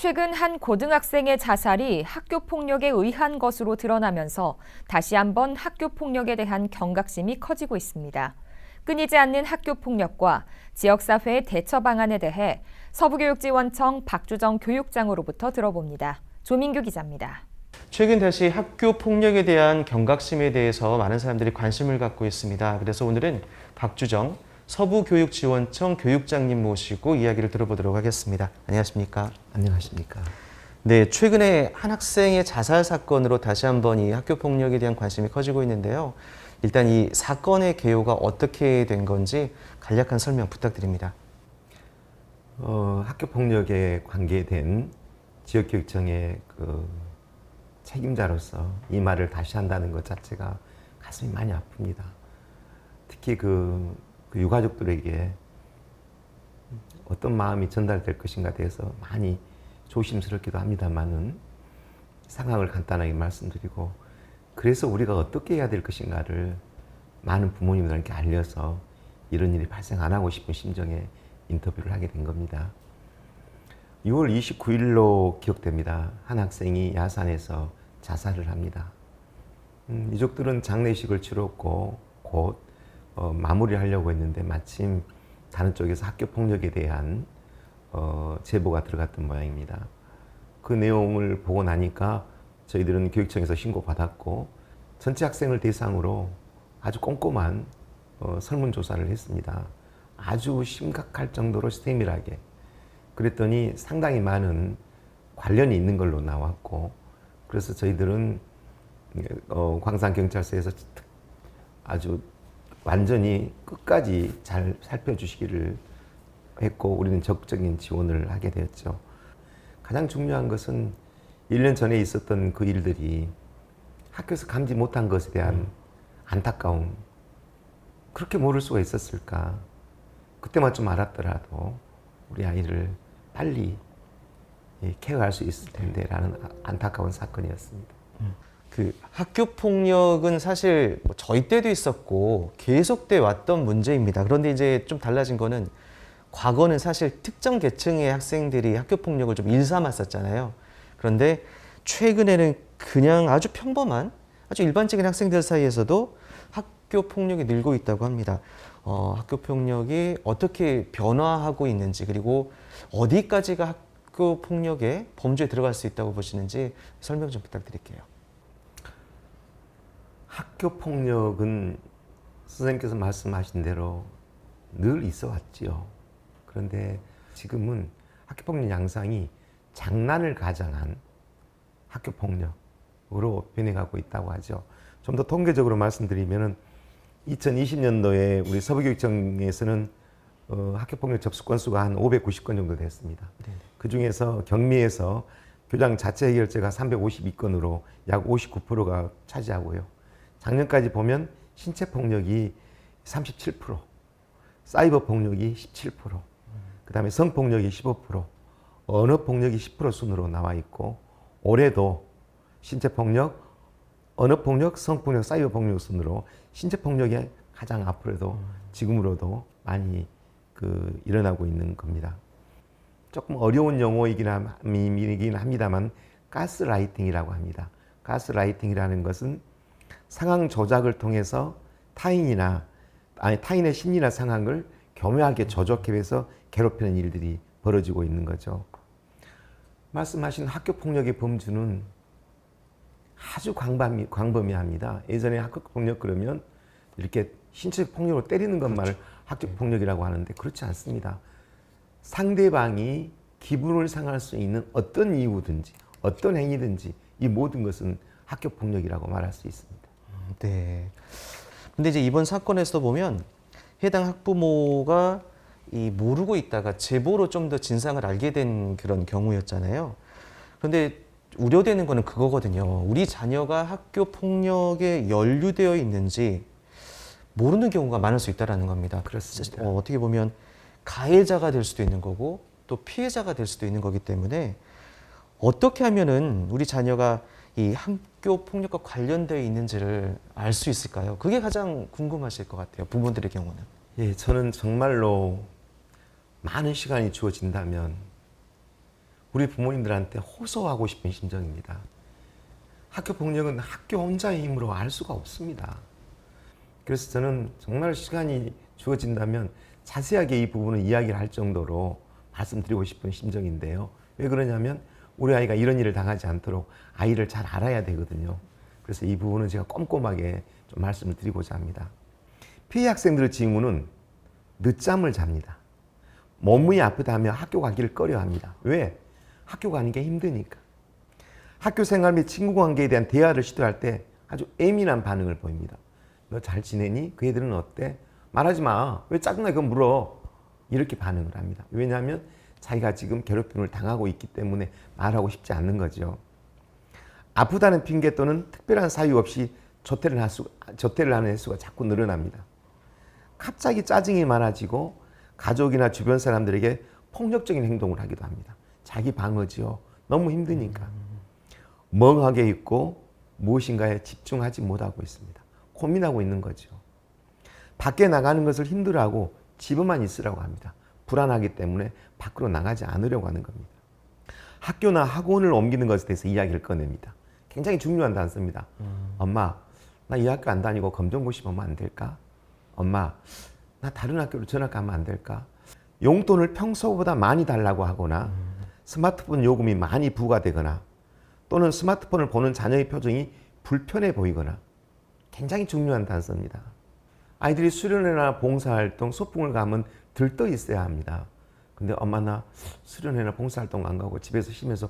최근 한 고등학생의 자살이 학교폭력에 의한 것으로 드러나면서 다시 한번 학교폭력에 대한 경각심이 커지고 있습니다. 끊이지 않는 학교폭력과 지역사회의 대처 방안에 대해 서부교육지원청 박주정 교육장으로부터 들어봅니다. 조민규 기자입니다. 최근 다시 학교 폭력에 대한 경각심에 대해서 많은 사람들이 관심을 갖고 있습니다. 그래서 오늘은 박주정 서부교육지원청 교육장님 모시고 이야기를 들어보도록 하겠습니다. 안녕하십니까? 안녕하십니까? 네, 최근에 한 학생의 자살 사건으로 다시 한번 이 학교 폭력에 대한 관심이 커지고 있는데요. 일단 이 사건의 개요가 어떻게 된 건지 간략한 설명 부탁드립니다. 학교 폭력에 관계된 지역교육청의 책임자로서 이 말을 다시 한다는 것 자체가 가슴이 많이 아픕니다. 특히 그 유가족들에게 어떤 마음이 전달될 것인가 대해서 많이 조심스럽기도 합니다만은 상황을 간단하게 말씀드리고, 그래서 우리가 어떻게 해야 될 것인가를 많은 부모님들께 알려서 이런 일이 발생 안 하고 싶은 심정에 인터뷰를 하게 된 겁니다. 6월 29일로 기억됩니다. 한 학생이 야산에서 자살을 합니다. 유족들은 장례식을 치렀고 곧 마무리하려고 했는데 마침 다른 쪽에서 학교 폭력에 대한 제보가 들어갔던 모양입니다. 그 내용을 보고 나니까 저희들은 교육청에서 신고받았고 전체 학생을 대상으로 아주 꼼꼼한 설문조사를 했습니다. 아주 심각할 정도로 세밀하게. 그랬더니 상당히 많은 관련이 있는 걸로 나왔고, 그래서 저희들은 광산경찰서에서 아주 완전히 끝까지 잘 살펴주시기를 했고, 우리는 적극적인 지원을 하게 되었죠. 가장 중요한 것은 1년 전에 있었던 그 일들이 학교에서 감지 못한 것에 대한 안타까움. 그렇게 모를 수가 있었을까? 그때만 좀 알았더라도 우리 아이를 빨리 케어할 수 있을 텐데 라는 안타까운 사건이었습니다. 그 학교 폭력은 사실 저희 때도 있었고 계속돼 왔던 문제입니다. 그런데 이제 좀 달라진 거는 과거는 사실 특정 계층의 학생들이 학교 폭력을 좀 일삼았었잖아요. 그런데 최근에는 그냥 아주 평범한 아주 일반적인 학생들 사이에서도 학교 폭력이 늘고 있다고 합니다. 학교 폭력이 어떻게 변화하고 있는지, 그리고 어디까지가 학교 폭력의 범주에 들어갈 수 있다고 보시는지 설명 좀 부탁드릴게요. 학교 폭력은 선생님께서 말씀하신 대로 늘 있어 왔지요. 그런데 지금은 학교 폭력 양상이 장난을 가장한 학교 폭력으로 변해가고 있다고 하죠. 좀 더 통계적으로 말씀드리면은 2020년도에 우리 서부교육청에서는 학교 폭력 접수 건수가 한 590건 정도 됐습니다. 그 중에서 경미에서 교장 자체 해결제가 352건으로 약 59%가 차지하고요. 작년까지 보면 신체 폭력이 37%, 사이버 폭력이 17%, 그다음에 성폭력이 15%, 언어 폭력이 10% 순으로 나와 있고, 올해도 신체 폭력, 언어 폭력, 성폭력, 사이버 폭력 순으로 신체 폭력이 가장 앞으로도 지금으로도 많이 일어나고 있는 겁니다. 조금 어려운 용어이긴 합니다만 가스라이팅이라고 합니다. 가스라이팅이라는 것은 상황 조작을 통해서 타인의 심리나 상황을 교묘하게 조작해서 괴롭히는 일들이 벌어지고 있는 거죠. 말씀하신 학교 폭력의 범주는 아주 광범위합니다. 예전에 학교 폭력 그러면 이렇게 신체적 폭력으로 때리는 것만을 학교 폭력이라고 하는데 그렇지 않습니다. 상대방이 기분을 상할 수 있는 어떤 이유든지 어떤 행위든지 이 모든 것은 학교 폭력이라고 말할 수 있습니다. 네. 근데 이제 이번 사건에서 보면 해당 학부모가 모르고 있다가 제보로 좀 더 진상을 알게 된 그런 경우였잖아요. 그런데 우려되는 거는 그거거든요. 우리 자녀가 학교 폭력에 연루되어 있는지 모르는 경우가 많을 수 있다는 겁니다. 그렇습니다. 어떻게 보면 가해자가 될 수도 있는 거고 또 피해자가 될 수도 있는 거기 때문에 어떻게 하면은 우리 자녀가 이 학교 폭력과 관련되어 있는지를 알 수 있을까요? 그게 가장 궁금하실 것 같아요. 부모들의 경우는. 예, 저는 정말로 많은 시간이 주어진다면 우리 부모님들한테 호소하고 싶은 심정입니다. 학교 폭력은 학교 혼자의 힘으로 알 수가 없습니다. 그래서 저는 정말 시간이 주어진다면 자세하게 이 부분을 이야기를 할 정도로 말씀드리고 싶은 심정인데요. 왜 그러냐면 우리 아이가 이런 일을 당하지 않도록 아이를 잘 알아야 되거든요. 그래서 이 부분은 제가 꼼꼼하게 좀 말씀을 드리고자 합니다. 피해 학생들의 징후는 늦잠을 잡니다. 몸이 아프다 하며 학교 가기를 꺼려합니다. 왜? 학교 가는 게 힘드니까. 학교 생활 및 친구 관계에 대한 대화를 시도할 때 아주 예민한 반응을 보입니다. 너 잘 지내니? 그 애들은 어때? 말하지 마. 왜 짜증나? 그거 물어. 이렇게 반응을 합니다. 왜냐하면 자기가 지금 괴롭힘을 당하고 있기 때문에 말하고 싶지 않는 거죠. 아프다는 핑계 또는 특별한 사유 없이 조퇴를 하는 횟수가 자꾸 늘어납니다. 갑자기 짜증이 많아지고 가족이나 주변 사람들에게 폭력적인 행동을 하기도 합니다. 자기 방어지요. 너무 힘드니까. 멍하게 있고 무엇인가에 집중하지 못하고 있습니다. 고민하고 있는 거죠. 밖에 나가는 것을 힘들어하고 집에만 있으라고 합니다. 불안하기 때문에 밖으로 나가지 않으려고 하는 겁니다. 학교나 학원을 옮기는 것에 대해서 이야기를 꺼냅니다. 굉장히 중요한 단서입니다. 엄마, 나 이 학교 안 다니고 검정고시 보면 안 될까? 엄마, 나 다른 학교로 전학 가면 안 될까? 용돈을 평소보다 많이 달라고 하거나 스마트폰 요금이 많이 부과되거나 또는 스마트폰을 보는 자녀의 표정이 불편해 보이거나 굉장히 중요한 단서입니다. 아이들이 수련회나 봉사활동, 소풍을 가면 들떠 있어야 합니다. 근데 엄마 나 수련회나 봉사활동 안 가고 집에서 쉬면서